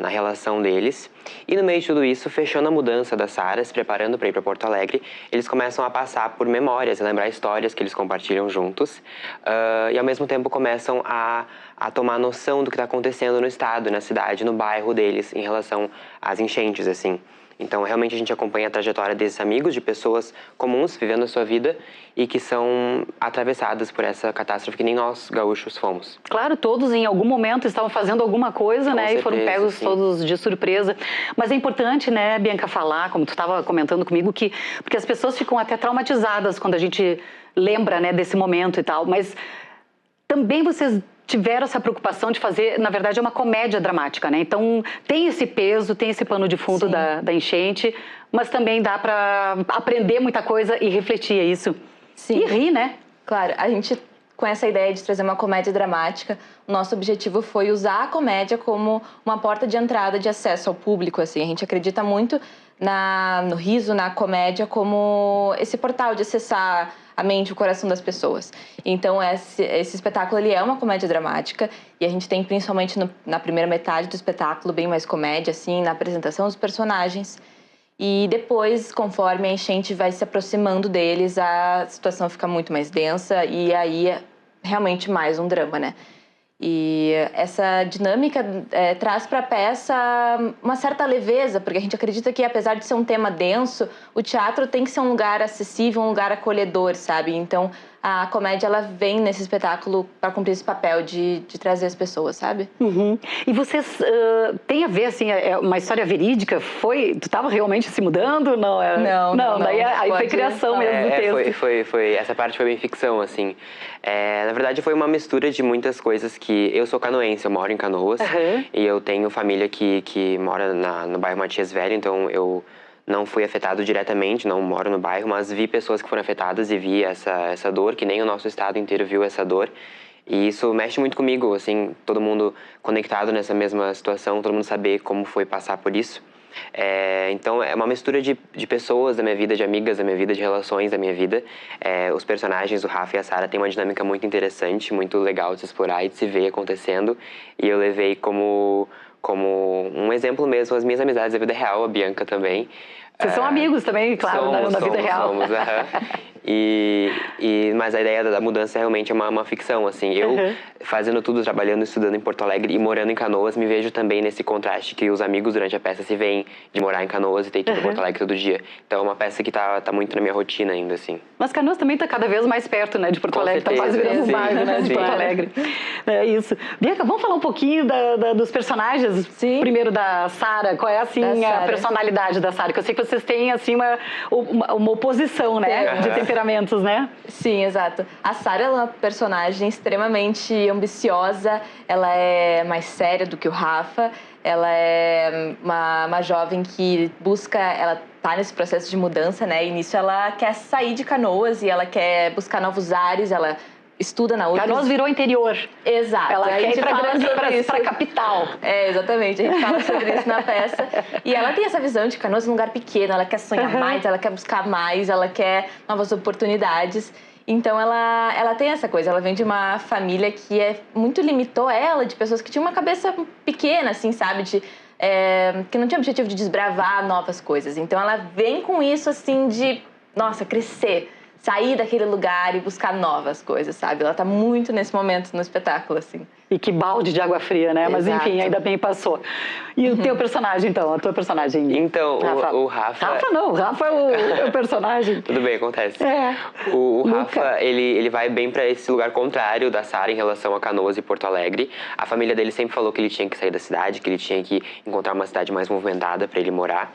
na relação deles. E no meio de tudo isso, fechando a mudança da Sara, se preparando para ir para Porto Alegre, eles começam a passar por memórias, a lembrar histórias que eles compartilham juntos. E ao mesmo tempo começam a tomar noção do que está acontecendo no estado, na cidade, no bairro deles, em relação às enchentes, assim. Então, realmente, a gente acompanha a trajetória desses amigos, de pessoas comuns vivendo a sua vida e que são atravessadas por essa catástrofe que nem nós, gaúchos, fomos. Claro, todos em algum momento estavam fazendo alguma coisa, né? Certeza, e foram pegos sim. todos de surpresa. Mas é importante, né, Bianca, falar, como tu estava comentando comigo, porque as pessoas ficam até traumatizadas quando a gente lembra, né, desse momento e tal. Mas também vocês tiveram essa preocupação de fazer, na verdade, é uma comédia dramática, né? Então, tem esse peso, tem esse pano de fundo da enchente, mas também dá para aprender muita coisa e refletir, é isso? Sim. E rir, né? Claro, a gente, com essa ideia de trazer uma comédia dramática, o nosso objetivo foi usar a comédia como uma porta de entrada, de acesso ao público, assim. A gente acredita muito no riso, na comédia, como esse portal de acessar a mente e o coração das pessoas. Então, esse espetáculo, ele é uma comédia dramática, e a gente tem, principalmente na primeira metade do espetáculo, bem mais comédia, assim, na apresentação dos personagens. E depois, conforme a enchente vai se aproximando deles, a situação fica muito mais densa, e aí é realmente mais um drama, né? E essa dinâmica traz para a peça uma certa leveza, porque a gente acredita que, apesar de ser um tema denso, o teatro tem que ser um lugar acessível, um lugar acolhedor, sabe? Então, a comédia, ela vem nesse espetáculo para cumprir esse papel de trazer as pessoas, sabe? Uhum. E vocês têm a ver, assim, uma história verídica? Tu estava realmente se mudando? Não, não. Aí foi criação mesmo do texto. Foi, essa parte foi bem ficção, assim. Na verdade, foi uma mistura de muitas coisas que... Eu sou canoense, eu moro em Canoas. Uhum. E eu tenho família que mora no bairro Matias Velho, então eu não fui afetado diretamente, não moro no bairro, mas vi pessoas que foram afetadas e vi essa dor, que nem o nosso estado inteiro viu essa dor. E isso mexe muito comigo, assim, todo mundo conectado nessa mesma situação, todo mundo saber como foi passar por isso. Então, é uma mistura de pessoas da minha vida, de amigas da minha vida, de relações da minha vida. Os personagens, o Rafa e a Sara, têm uma dinâmica muito interessante, muito legal de se explorar e de se ver acontecendo. E eu levei como um exemplo mesmo as minhas amizades da vida real, a Bianca também. Vocês são amigos também, claro, na vida real. Somos. Mas a ideia da mudança realmente é uma ficção, assim. Eu, fazendo tudo, trabalhando, estudando em Porto Alegre e morando em Canoas, me vejo também nesse contraste que os amigos durante a peça se veem de morar em Canoas e ter que ir para Porto Alegre todo dia. Então é uma peça que tá muito na minha rotina ainda, assim. Mas Canoas também tá cada vez mais perto, né, de Porto Alegre. Tá quase virando um bairro, né, de Porto Alegre. É isso. Bianca, vamos falar um pouquinho dos personagens? Sim. Primeiro da Sara. Qual é, assim, a personalidade da Sara? Que eu sei que vocês têm, assim, uma oposição, né, de temperamentos, né? Sim, exato. A Sara é uma personagem extremamente ambiciosa, ela é mais séria do que o Rafa, ela é uma jovem que ela tá nesse processo de mudança, né, e nisso ela quer sair de Canoas e ela quer buscar novos ares, ela estuda na UFRGS. Canoas virou interior. Exato. Ela quer ir para a capital. Exatamente. A gente fala sobre isso na peça. E ela tem essa visão de Canoas é um lugar pequeno, ela quer sonhar mais, ela quer buscar mais, ela quer novas oportunidades. Então, ela tem essa coisa. Ela vem de uma família que muito limitou ela, de pessoas que tinham uma cabeça pequena, assim, sabe? Que não tinha objetivo de desbravar novas coisas. Então, ela vem com isso, assim, de, nossa, crescer. Sair daquele lugar e buscar novas coisas, sabe? Ela tá muito nesse momento no espetáculo, assim. E que balde de água fria, né? Mas enfim, ainda bem passou. E o teu personagem, então? A tua personagem? Então, o Rafa... Rafa não, o Rafa é o personagem. Tudo bem, acontece. O Rafa, ele vai bem para esse lugar contrário da Sara em relação a Canoas e Porto Alegre. A família dele sempre falou que ele tinha que sair da cidade, que ele tinha que encontrar uma cidade mais movimentada para ele morar.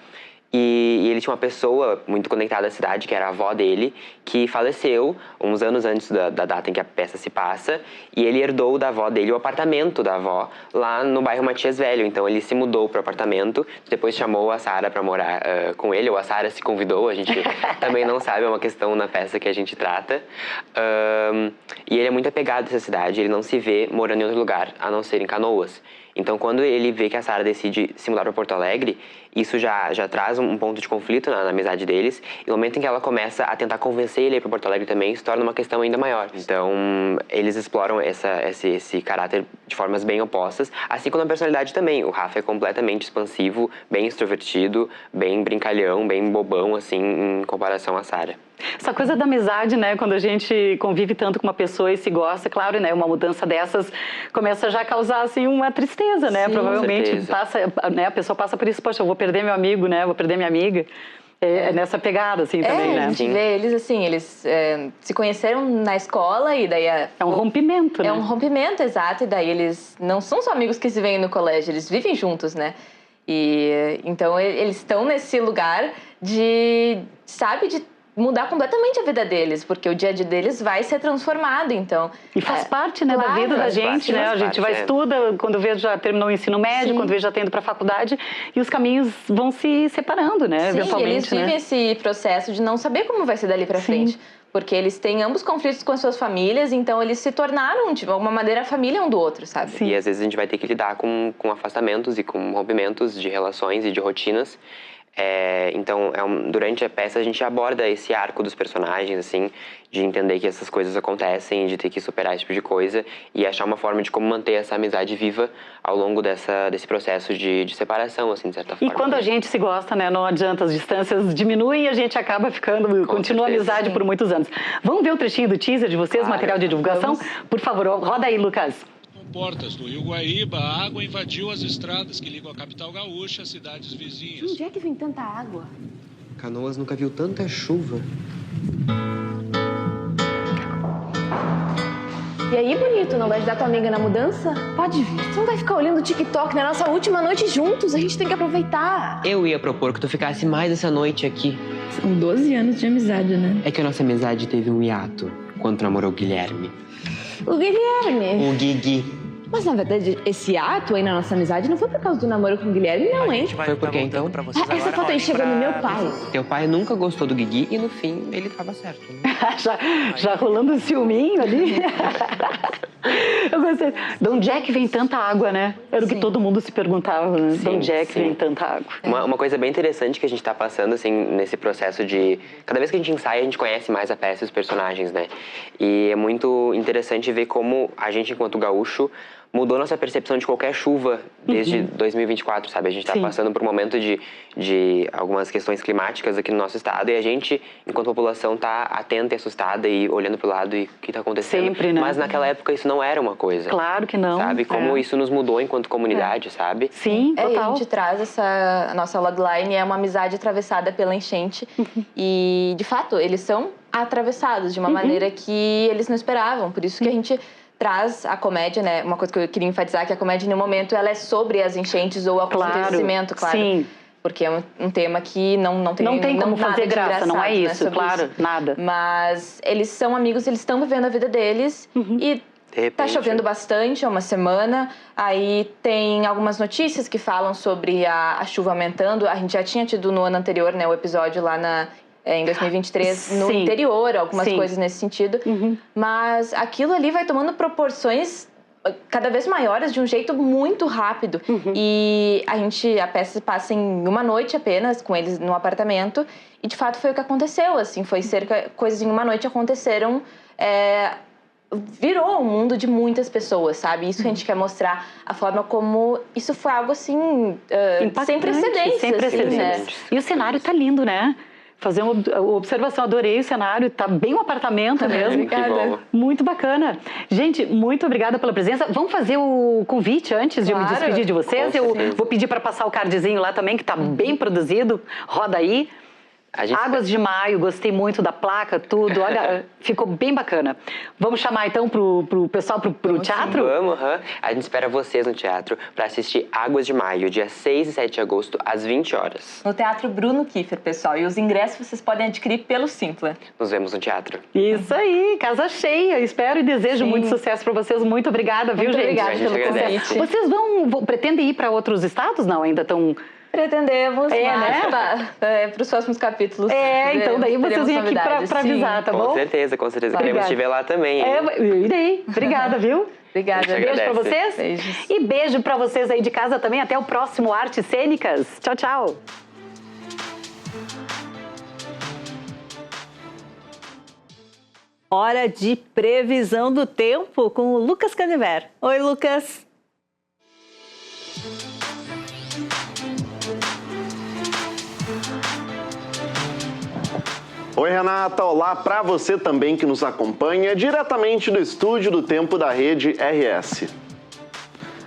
E ele tinha uma pessoa muito conectada à cidade, que era a avó dele, que faleceu uns anos antes da data em que a peça se passa. E ele herdou da avó dele o apartamento da avó lá no bairro Matias Velho. Então ele se mudou pro apartamento, depois chamou a Sara para morar com ele, ou a Sara se convidou, a gente também não sabe, é uma questão na peça que a gente trata. E ele é muito apegado a essa cidade, ele não se vê morando em outro lugar, a não ser em Canoas. Então, quando ele vê que a Sara decide se mudar para Porto Alegre, isso já traz um ponto de conflito na amizade deles. E no momento em que ela começa a tentar convencer ele a ir para Porto Alegre também, se torna uma questão ainda maior. Então, eles exploram esse caráter de formas bem opostas, assim como a personalidade também. O Rafa é completamente expansivo, bem extrovertido, bem brincalhão, bem bobão, assim, em comparação à Sara. Essa coisa da amizade, né? Quando a gente convive tanto com uma pessoa e se gosta, claro, né? Uma mudança dessas começa já a causar, assim, uma tristeza, né? Sim, provavelmente a pessoa passa por isso, poxa, eu vou perder meu amigo, né? Vou perder minha amiga. É nessa pegada, assim, também, né? A gente vê eles, assim, eles se conheceram na escola e daí... É um rompimento, né? É um rompimento, exato. E daí eles não são só amigos que se veem no colégio, eles vivem juntos, né? E então eles estão nesse lugar de mudar completamente a vida deles, porque o dia a dia deles vai ser transformado, então... E faz parte, né, da vida da gente, né? A gente vai estuda, quando vê já terminou o ensino médio, quando vê já tá indo para a faculdade, e os caminhos vão se separando, né, eventualmente, eles vivem esse processo de não saber como vai ser dali para frente. Porque eles têm ambos conflitos com as suas famílias, então eles se tornaram, de alguma maneira, família um do outro, sabe? E às vezes a gente vai ter que lidar com afastamentos e com rompimentos de relações e de rotinas. Então, durante a peça a gente aborda esse arco dos personagens, assim, de entender que essas coisas acontecem, de ter que superar esse tipo de coisa e achar uma forma de como manter essa amizade viva ao longo desse processo de separação, assim, de certa forma. E quando a gente se gosta, né, não adianta, as distâncias diminuem e a gente acaba ficando, continua a amizade por muitos anos. Vamos ver um trechinho do teaser de vocês, material de divulgação? Por favor, roda aí, Lucas. Portas do Rio Guaíba, a água invadiu as estradas que ligam a capital gaúcha às cidades vizinhas. Onde é que vem tanta água? Canoas nunca viu tanta chuva. E aí, bonito, não vai ajudar tua amiga na mudança? Pode vir. Você não vai ficar olhando o TikTok na nossa última noite juntos? A gente tem que aproveitar. Eu ia propor que tu ficasse mais essa noite aqui. São 12 anos de amizade, né? É que a nossa amizade teve um hiato quando tu namorou o Guilherme. O Guilherme? O Guigui. Mas, na verdade, esse ato aí na nossa amizade não foi por causa do namoro com o Guilherme, não, hein? Foi porque, então? Essa foto aí chegou no meu pai. Teu pai nunca gostou do Guigui e, no fim, ele tava certo, né? já rolando um ciúminho ali. Eu gostei. De onde é que vem tanta água, né? Era o que todo mundo se perguntava, né? De onde é que vem tanta água? Uma coisa bem interessante que a gente tá passando, assim, nesse processo de... Cada vez que a gente ensaia, a gente conhece mais a peça e os personagens, né? E é muito interessante ver como a gente, enquanto gaúcho, mudou nossa percepção de qualquer chuva desde 2024, sabe? A gente tá passando por um momento de algumas questões climáticas aqui no nosso estado e a gente, enquanto população, tá atenta e assustada e olhando pro lado e o que tá acontecendo. Sempre, né? Mas naquela época isso não era uma coisa. Claro que não. Sabe? Como isso nos mudou enquanto comunidade, sabe? Sim, total. E a gente traz a nossa logline, é uma amizade atravessada pela enchente. E, de fato, eles são atravessados de uma maneira que eles não esperavam. Por isso que a gente traz a comédia, né? Uma coisa que eu queria enfatizar, que a comédia, no momento, ela é sobre as enchentes ou o acontecimento, claro. Sim. Porque é um tema que não tem como fazer graça, não é isso, claro, nada. Mas eles são amigos, eles estão vivendo a vida deles e tá chovendo bastante, é uma semana. Aí tem algumas notícias que falam sobre a chuva aumentando. A gente já tinha tido no ano anterior, né, o episódio lá em 2023 no interior, algumas coisas nesse sentido. Mas aquilo ali vai tomando proporções cada vez maiores de um jeito muito rápido. E a peça passa em uma noite apenas com eles no apartamento. E de fato foi o que aconteceu, assim, coisas em uma noite aconteceram. Virou o mundo de muitas pessoas, sabe? Isso que a gente quer mostrar, a forma como isso foi algo assim sem precedentes. Sem precedentes. Né? E o cenário tá lindo, né? Fazer uma observação, adorei o cenário, tá bem um apartamento mesmo. Obrigada. Muito bacana. Gente, muito obrigada pela presença. Vamos fazer o convite antes de eu me despedir de vocês. Eu vou pedir para passar o cardzinho lá também, que tá bem produzido. Roda aí. Águas de Maio, gostei muito da placa, tudo. Olha, ficou bem bacana. Vamos chamar então pro pessoal pro teatro? Vamos, A gente espera vocês no teatro para assistir Águas de Maio, dia 6 e 7 de agosto, às 20 horas. No Teatro Bruno Kiefer, pessoal. E os ingressos vocês podem adquirir pelo Simpla. Nos vemos no teatro. Isso aí, casa cheia. Espero e desejo muito sucesso para vocês. Muito obrigada, viu, gente? Obrigada pelo convite. Vocês pretendem ir para outros estados? Não, ainda estão... Pretendemos, né? Para os próximos capítulos. Então daí vocês vêm aqui para avisar, tá bom? Com certeza. Queremos te ver lá também. Irei. Obrigada, viu? Obrigada. Beijo para vocês. Beijos. E beijo para vocês aí de casa também. Até o próximo Artes Cênicas. Tchau, tchau. Hora de previsão do tempo com o Lucas Caniver. Oi, Lucas. Oi, Renata. Olá para você também que nos acompanha diretamente do estúdio do Tempo da Rede RS.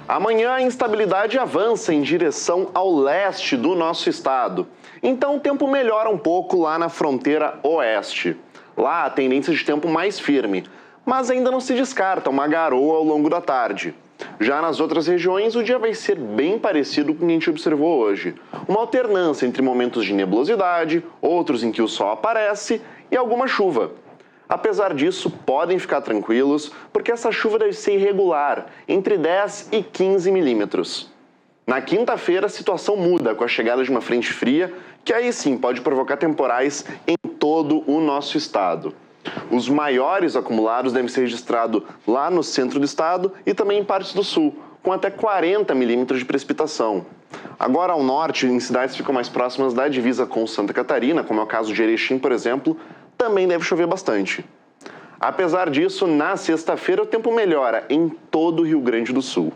Amanhã a instabilidade avança em direção ao leste do nosso estado. Então o tempo melhora um pouco lá na fronteira oeste. Lá a tendência de tempo mais firme, mas ainda não se descarta uma garoa ao longo da tarde. Já nas outras regiões, o dia vai ser bem parecido com o que a gente observou hoje. Uma alternância entre momentos de nebulosidade, outros em que o sol aparece e alguma chuva. Apesar disso, podem ficar tranquilos, porque essa chuva deve ser irregular, entre 10 e 15 milímetros. Na quinta-feira, a situação muda com a chegada de uma frente fria, que aí sim pode provocar temporais em todo o nosso estado. Os maiores acumulados devem ser registrados lá no centro do estado e também em partes do sul, com até 40 milímetros de precipitação. Agora ao norte, em cidades que ficam mais próximas da divisa com Santa Catarina, como é o caso de Erechim, por exemplo, também deve chover bastante. Apesar disso, na sexta-feira o tempo melhora em todo o Rio Grande do Sul.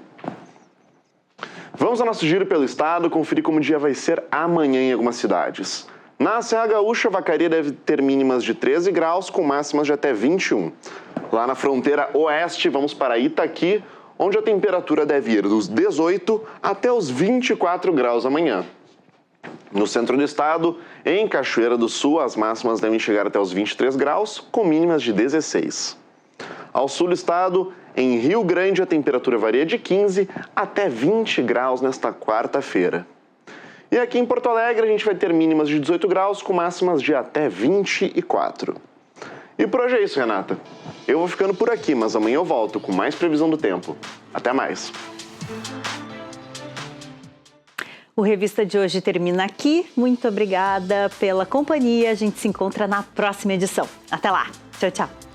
Vamos ao nosso giro pelo estado, conferir como o dia vai ser amanhã em algumas cidades. Na Serra Gaúcha, a Vacaria deve ter mínimas de 13 graus, com máximas de até 21. Lá na fronteira oeste, vamos para Itaqui, onde a temperatura deve ir dos 18 até os 24 graus amanhã. No centro do estado, em Cachoeira do Sul, as máximas devem chegar até os 23 graus, com mínimas de 16. Ao sul do estado, em Rio Grande, a temperatura varia de 15 até 20 graus nesta quarta-feira. E aqui em Porto Alegre a gente vai ter mínimas de 18 graus com máximas de até 24. E por hoje é isso, Renata. Eu vou ficando por aqui, mas amanhã eu volto com mais previsão do tempo. Até mais. O Revista de hoje termina aqui. Muito obrigada pela companhia. A gente se encontra na próxima edição. Até lá. Tchau, tchau.